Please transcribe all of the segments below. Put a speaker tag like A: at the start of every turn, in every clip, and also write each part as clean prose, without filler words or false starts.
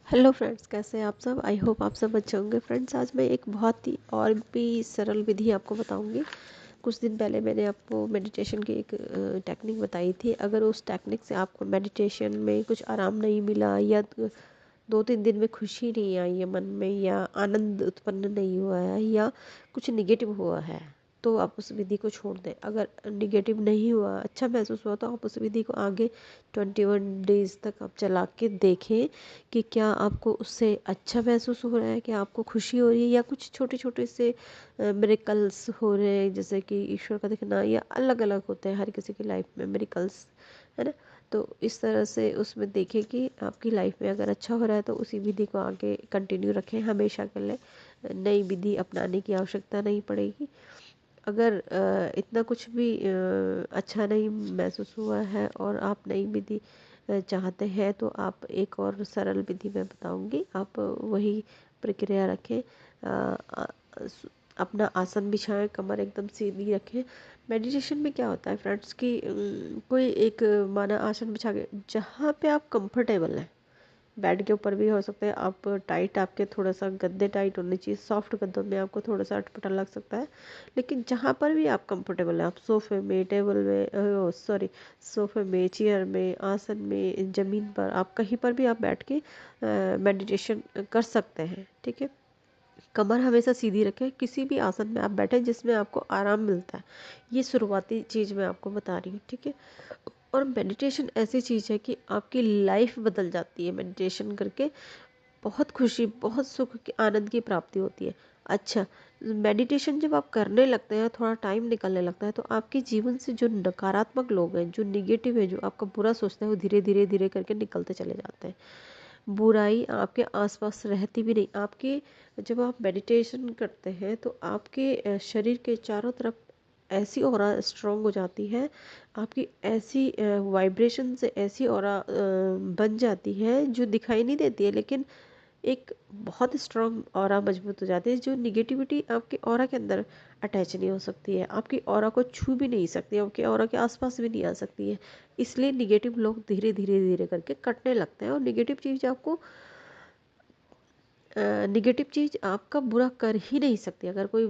A: Hello friends, कैसे हैं आप सब। आई होप आप सब अच्छे होंगे। फ्रेंड्स, आज मैं एक बहुत ही और भी सरल विधि आपको बताऊंगी। कुछ दिन पहले मैंने आपको मेडिटेशन की एक टेक्निक बताई थी। अगर उस टेक्निक से आपको मेडिटेशन में कुछ आराम नहीं मिला या 2-3 दिन में खुशी नहीं आई है मन में, या आनंद उत्पन्न नहीं हुआ है, या कुछ निगेटिव हुआ है, तो आप उस विधि को छोड़ दें। अगर निगेटिव नहीं हुआ, अच्छा महसूस हुआ, तो आप उस विधि को आगे 21 डेज तक आप चला के देखें कि क्या आपको उससे अच्छा महसूस हो रहा है, क्या आपको खुशी हो रही है, या कुछ छोटे छोटे से मिरेकल्स हो रहे हैं, जैसे कि ईश्वर का दिखना, या अलग अलग होते हैं हर किसी की लाइफ में मिरेकल्स, है ना। तो इस तरह से उसमें देखें कि आपकी लाइफ में अगर अच्छा हो रहा है तो उसी विधि को आगे कंटिन्यू रखें हमेशा के लिए। नई विधि अपनाने की आवश्यकता नहीं पड़ेगी। अगर इतना कुछ भी अच्छा नहीं महसूस हुआ है और आप नई विधि चाहते हैं, तो आप एक और सरल विधि मैं बताऊंगी। आप वही प्रक्रिया रखें। अ, अ, अपना आसन बिछाएं, कमर एकदम सीधी रखें। मेडिटेशन में क्या होता है फ्रेंड्स कि कोई एक माना आसन बिछा के जहाँ पे आप कंफर्टेबल हैं, बेड के ऊपर भी हो सकते हैं आप। टाइट आपके थोड़ा सा गद्दे टाइट होने चाहिए। सॉफ्ट गद्दों में आपको थोड़ा सा अटपटा लग सकता है, लेकिन जहाँ पर भी आप कंफर्टेबल हैं, आप सोफे में, टेबल में, सॉरी, सोफे में, चेयर में, आसन में, ज़मीन पर, आप कहीं पर भी आप बैठ के मेडिटेशन कर सकते हैं। ठीक है। कमर हमेशा सीधी रखें, किसी भी आसन में आप बैठे जिसमें आपको आराम मिलता है। ये शुरुआती चीज़ मैं आपको बता रही हूँ। ठीक है। और मेडिटेशन ऐसी चीज़ है कि आपकी लाइफ बदल जाती है मेडिटेशन करके। बहुत खुशी, बहुत सुख की, आनंद की प्राप्ति होती है। अच्छा, मेडिटेशन जब आप करने लगते हैं, थोड़ा टाइम निकलने लगता है, तो आपके जीवन से जो नकारात्मक लोग हैं, जो निगेटिव है, जो आपका बुरा सोचते हैं, वो धीरे धीरे धीरे करके निकलते चले जाते हैं। बुराई आपके आसपास रहती भी नहीं। आपके, जब आप मेडिटेशन करते हैं तो आपके शरीर के चारों तरफ ऐसी ऑरा स्ट्रांग हो जाती है, आपकी ऐसी वाइब्रेशन से ऐसी ऑरा बन जाती है जो दिखाई नहीं देती है, लेकिन एक बहुत स्ट्रांग ऑरा मजबूत हो जाती है, जो निगेटिविटी आपके ऑरा के अंदर अटैच नहीं हो सकती है, आपकी ऑरा को छू भी नहीं सकती है, आपके ऑरा के आसपास भी नहीं आ सकती है। इसलिए निगेटिव लोग धीरे धीरे धीरे करके कटने लगते हैं, और निगेटिव चीज़ आपको, निगेटिव चीज़ आपका बुरा कर ही नहीं सकती। अगर कोई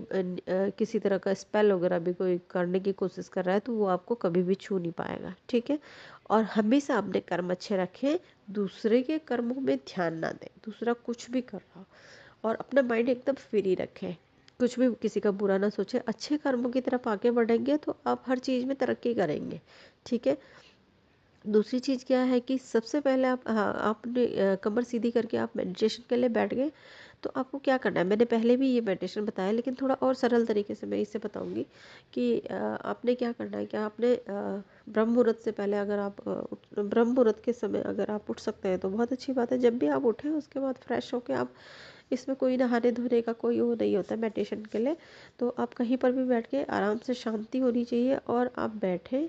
A: किसी तरह का स्पेल वगैरह भी कोई करने की कोशिश कर रहा है, तो वो आपको कभी भी छू नहीं पाएगा। ठीक है। और हमेशा अपने कर्म अच्छे रखें, दूसरे के कर्मों में ध्यान ना दें, दूसरा कुछ भी कर रहा हो, और अपना माइंड एकदम फ्री रखें। कुछ भी किसी का बुरा ना सोचें, अच्छे कर्मों की तरफ आगे बढ़ेंगे तो आप हर चीज़ में तरक्की करेंगे। ठीक है। दूसरी चीज़ क्या है कि सबसे पहले आप, हाँ, आपने कमर सीधी करके आप मेडिटेशन के लिए बैठ गए, तो आपको क्या करना है। मैंने पहले भी ये मेडिटेशन बताया, लेकिन थोड़ा और सरल तरीके से मैं इसे बताऊंगी कि आपने क्या करना है। क्या आपने ब्रह्म मुहूर्त से पहले, अगर आप ब्रह्म मुहूर्त के समय अगर आप उठ सकते हैं तो बहुत अच्छी बात है। जब भी आप उठें उसके बाद फ्रेश होकर आप, इसमें कोई नहाने धोने का कोई वो नहीं होता मेडिटेशन के लिए, तो आप कहीं पर भी बैठ के आराम से, शांति होनी चाहिए, और आप बैठें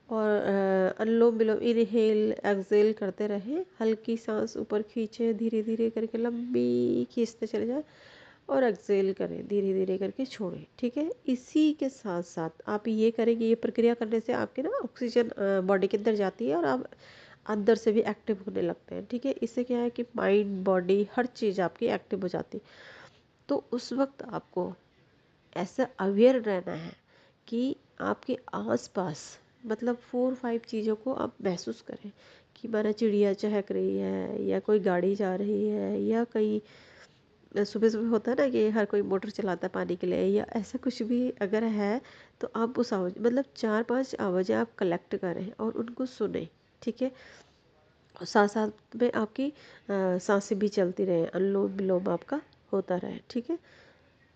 A: और अनुलोम विलोम, इनहेल एक्सेल करते रहें। हल्की सांस ऊपर खींचें, धीरे धीरे करके लंबी खींचते चले जाएं, और एक्सेल करें, धीरे धीरे करके छोड़ें। ठीक है। इसी के साथ साथ आप ये करेंगे, ये प्रक्रिया करने से आपके ना ऑक्सीजन बॉडी के अंदर जाती है, और आप अंदर से भी एक्टिव होने लगते हैं। ठीक है। इससे क्या है कि माइंड, बॉडी, हर चीज़ आपकी एक्टिव हो जाती है। तो उस वक्त आपको ऐसा अवेयर रहना है कि आपके आसपास, मतलब 4-5 चीज़ों को आप महसूस करें, कि माना चिड़िया चहक रही है, या कोई गाड़ी जा रही है, या कहीं सुबह सुबह होता है ना कि हर कोई मोटर चलाता है पानी के लिए, या ऐसा कुछ भी अगर है, तो आप उस आवाज़, मतलब 4-5 आवाज़ें आप कलेक्ट करें और उनको सुने। ठीक है। और साथ साथ में आपकी सांसें भी चलती रहे, अनुलोम विलोम आपका होता रहे। ठीक है।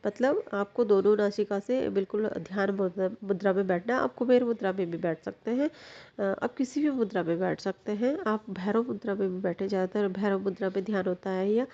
A: मतलब आपको दोनों नासिका से बिल्कुल ध्यान मुद्रा मुद्रा में बैठना है। आप कुबेर मुद्रा में भी बैठ सकते हैं, आप किसी भी मुद्रा में बैठ सकते हैं। आप भैरव मुद्रा में भी बैठे, ज़्यादातर भैरव मुद्रा में ध्यान होता है, या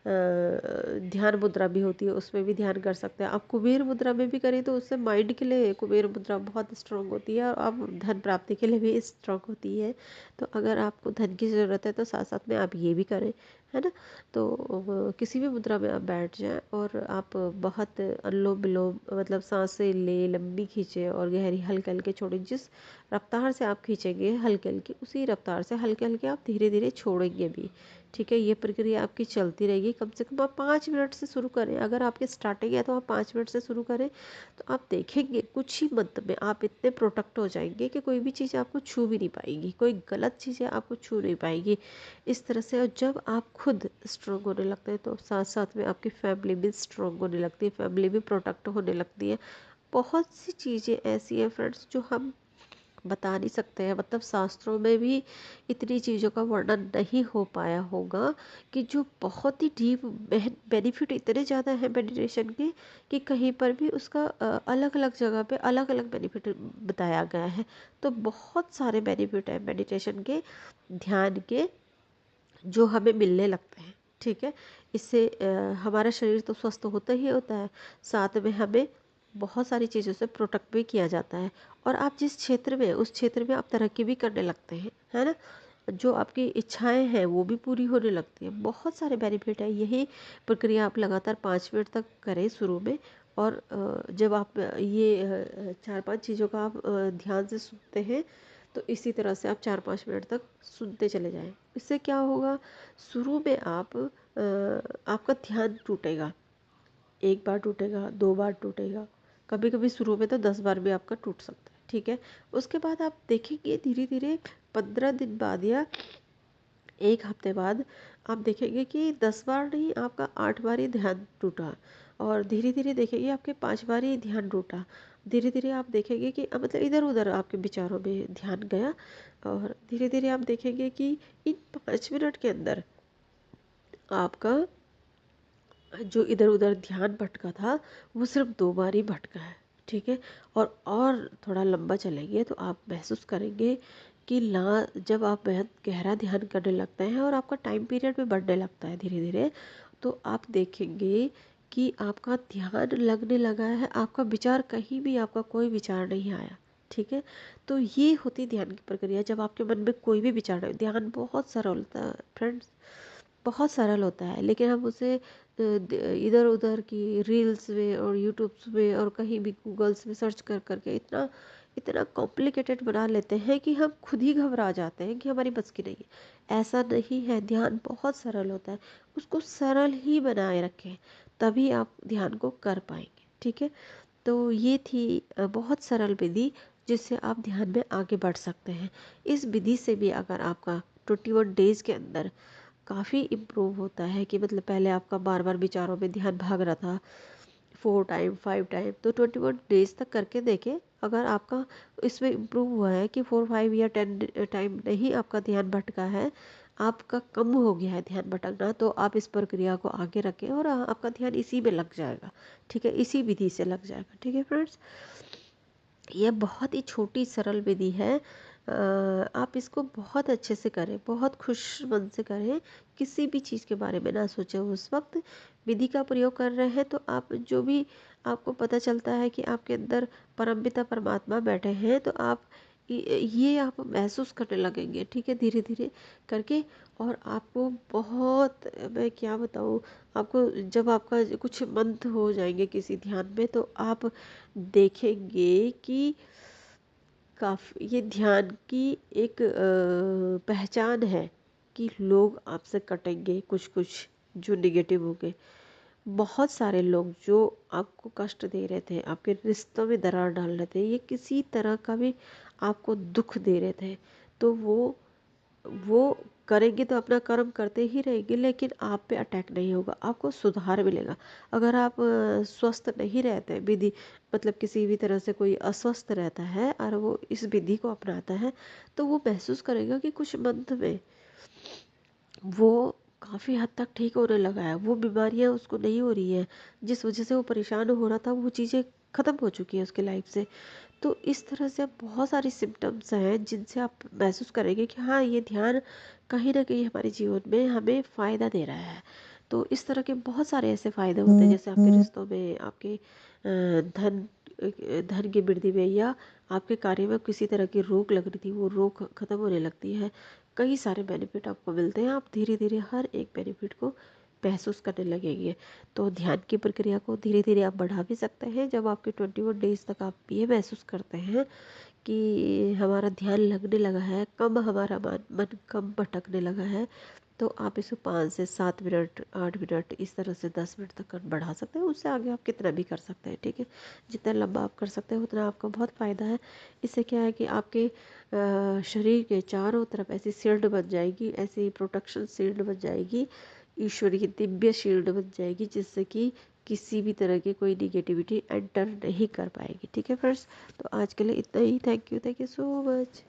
A: ध्यान मुद्रा भी होती है, उसमें भी ध्यान कर सकते हैं। आप कुबेर मुद्रा में भी करें तो उससे माइंड के लिए कुबेर मुद्रा बहुत स्ट्रांग होती है, और आप धन प्राप्ति के लिए भी स्ट्रांग होती है। तो अगर आपको धन की ज़रूरत है तो साथ साथ में आप ये भी करें, है ना। तो किसी भी मुद्रा में आप बैठ जाएं और आप बहुत अनुलोम विलोम, मतलब सांसें ले लंबी खींचे और गहरी हल्के हल्के छोड़ें। जिस रफ्तार से आप खींचेंगे हल्के हल्के, उसी रफ्तार से हल्के हल्के आप धीरे धीरे छोड़ेंगे भी। ठीक है, ये प्रक्रिया आपकी चलती रहेगी। कम से कम आप 5 मिनट से शुरू करें। अगर आपकी स्टार्टिंग है तो आप 5 मिनट से शुरू करें, तो आप देखेंगे कुछ ही मंथ में आप इतने प्रोटेक्ट हो जाएंगे कि कोई भी चीज़ आपको छू भी नहीं पाएगी, कोई गलत चीज़ें आपको छू नहीं पाएगी इस तरह से। और जब आप खुद स्ट्रांग होने लगते हैं तो साथ साथ में आपकी फैमिली भी स्ट्रांग होने लगती है, फैमिली भी प्रोटेक्ट होने लगती है। बहुत सी चीज़ें ऐसी हैं फ्रेंड्स जो हम बता नहीं सकते हैं, मतलब शास्त्रों में भी इतनी चीज़ों का वर्णन नहीं हो पाया होगा, कि जो बहुत ही डीप बेनिफिट इतने ज़्यादा है मेडिटेशन के, कि कहीं पर भी उसका अलग अलग जगह पे अलग अलग बेनिफिट बताया गया है। तो बहुत सारे बेनिफिट है मेडिटेशन के, ध्यान के, जो हमें मिलने लगते हैं। ठीक है, इससे हमारा शरीर तो स्वस्थ होता ही होता है, साथ में हमें बहुत सारी चीज़ों से प्रोटेक्ट भी किया जाता है। और आप जिस क्षेत्र में, उस क्षेत्र में आप तरक्की भी करने लगते हैं, है ना। जो आपकी इच्छाएं हैं वो भी पूरी होने लगती है। बहुत सारे बेनिफिट है। यही प्रक्रिया आप लगातार 5 मिनट तक करें शुरू में। और जब आप ये 4-5 चीज़ों का आप ध्यान से सुनते हैं, तो इसी तरह से आप 4-5 मिनट तक सुनते चले जाएं। इससे क्या होगा, शुरू में आपका ध्यान टूटेगा, एक बार टूटेगा, 2 बार टूटेगा, कभी कभी शुरू में तो 10 बार भी आपका टूट सकता है। ठीक है, उसके बाद आप देखेंगे धीरे धीरे 15 दिन बाद या 1 हफ्ते बाद आप देखेंगे कि 10 बार नहीं, आपका 8 बार ही ध्यान टूटा। और धीरे धीरे देखेंगे आपके 5 बार ही ध्यान टूटा। धीरे धीरे आप देखेंगे कि मतलब इधर उधर आपके विचारों में ध्यान गया। और धीरे धीरे आप देखेंगे कि इन 5 मिनट के अंदर आपका जो इधर उधर ध्यान भटका था, वो सिर्फ 2 बार ही भटका है। ठीक है, और थोड़ा लंबा चलेंगे तो आप महसूस करेंगे कि ला जब आप बेहद गहरा ध्यान करने लगते हैं और आपका टाइम पीरियड भी बढ़ने लगता है धीरे धीरे, तो आप देखेंगे कि आपका ध्यान लगने लगा है, आपका विचार कहीं भी, आपका कोई विचार नहीं आया। ठीक है, तो ये होती ध्यान की प्रक्रिया। जब आपके मन में कोई भी विचार नहीं, ध्यान बहुत सरल होता है फ्रेंड्स, बहुत सरल होता है, लेकिन हम उसे इधर उधर की रील्स में और यूट्यूब्स में और कहीं भी गूगल्स में सर्च कर करके इतना इतना कॉम्प्लिकेटेड बना लेते हैं कि हम खुद ही घबरा जाते हैं कि हमारी बस की नहीं है। ऐसा नहीं है, ध्यान बहुत सरल होता है, उसको सरल ही बनाए रखें, तभी आप ध्यान को कर पाएंगे। ठीक है, तो ये थी बहुत सरल विधि, जिससे आप ध्यान में आगे बढ़ सकते हैं। इस विधि से भी अगर आपका 21 डेज के अंदर काफ़ी इम्प्रूव होता है, कि मतलब पहले आपका बार बार विचारों में ध्यान भाग रहा था 4 टाइम 5 टाइम, तो 21 डेज तक करके देखें। अगर आपका इसमें इम्प्रूव हुआ है कि 4 5 या 10 टाइम नहीं आपका ध्यान भटका है, आपका कम हो गया है ध्यान भटकना, तो आप इस प्रक्रिया को आगे रखें और आपका ध्यान इसी में लग जाएगा। ठीक है, इसी विधि से लग जाएगा। ठीक है फ्रेंड्स, यह बहुत ही छोटी सरल विधि है। आप इसको बहुत अच्छे से करें, बहुत खुश मन से करें, किसी भी चीज़ के बारे में ना सोचें। उस वक्त विधि का प्रयोग कर रहे हैं तो आप जो भी आपको पता चलता है कि आपके अंदर परमपिता परमात्मा बैठे हैं, तो आप ये आप महसूस करने लगेंगे। ठीक है, धीरे धीरे करके। और आपको बहुत, मैं क्या बताऊँ आपको, जब आपका कुछ मंथ हो जाएंगे किसी ध्यान में, तो आप देखेंगे कि काफ़ी ये ध्यान की एक पहचान है, कि लोग आपसे कटेंगे, कुछ कुछ जो निगेटिव होंगे। बहुत सारे लोग जो आपको कष्ट दे रहे थे, आपके रिश्तों में दरार डाल रहे थे, ये किसी तरह का भी आपको दुख दे रहे थे, तो वो करेंगे तो अपना कर्म करते ही रहेंगे, लेकिन आप पे अटैक नहीं होगा, आपको सुधार मिलेगा। अगर आप स्वस्थ नहीं रहते, विधि मतलब किसी भी तरह से कोई अस्वस्थ रहता है और वो इस विधि को अपनाता है, तो वो महसूस करेगा कि कुछ मंथ में वो काफ़ी हद तक ठीक होने लगा है, वो बीमारियां उसको नहीं हो रही है, जिस वजह से वो परेशान हो रहा था वो चीज़ें ख़त्म हो चुकी है उसकी लाइफ से। तो इस तरह से अब बहुत सारी सिम्टम्स हैं जिनसे आप महसूस करेंगे कि हाँ, ये ध्यान कहीं ना कहीं हमारे जीवन में हमें फ़ायदा दे रहा है। तो इस तरह के बहुत सारे ऐसे फ़ायदे होते हैं, जैसे आपके रिश्तों में, आपके धन धन की वृद्धि में, या आपके कार्य में किसी तरह की रोक लग रही थी वो रोक ख़त्म होने लगती है। कई सारे बेनिफिट आपको मिलते हैं, आप धीरे धीरे हर एक बेनिफिट को महसूस करने लगेंगे। तो ध्यान की प्रक्रिया को धीरे धीरे आप बढ़ा भी सकते हैं। जब आपके 21 डेज तक आप ये महसूस करते हैं कि हमारा ध्यान लगने लगा है, कम हमारा मन कम भटकने लगा है, तो आप इसे 5 से 7 मिनट, 8 मिनट, इस तरह से 10 मिनट तक बढ़ा सकते हैं। उससे आगे आप कितना भी कर सकते हैं, ठीक है। जितना लंबा आप कर सकते हैं उतना आपका बहुत फ़ायदा है। इससे क्या है कि आपके शरीर के चारों तरफ ऐसी शील्ड बन जाएगी, ऐसी प्रोटेक्शन शील्ड बन जाएगी, ईश्वर की दिव्य शील्ड बन जाएगी, जिससे कि किसी भी तरह की कोई निगेटिविटी एंटर नहीं कर पाएगी, ठीक है फ्रेंड्स। तो आज के लिए इतना ही। Thank you so much.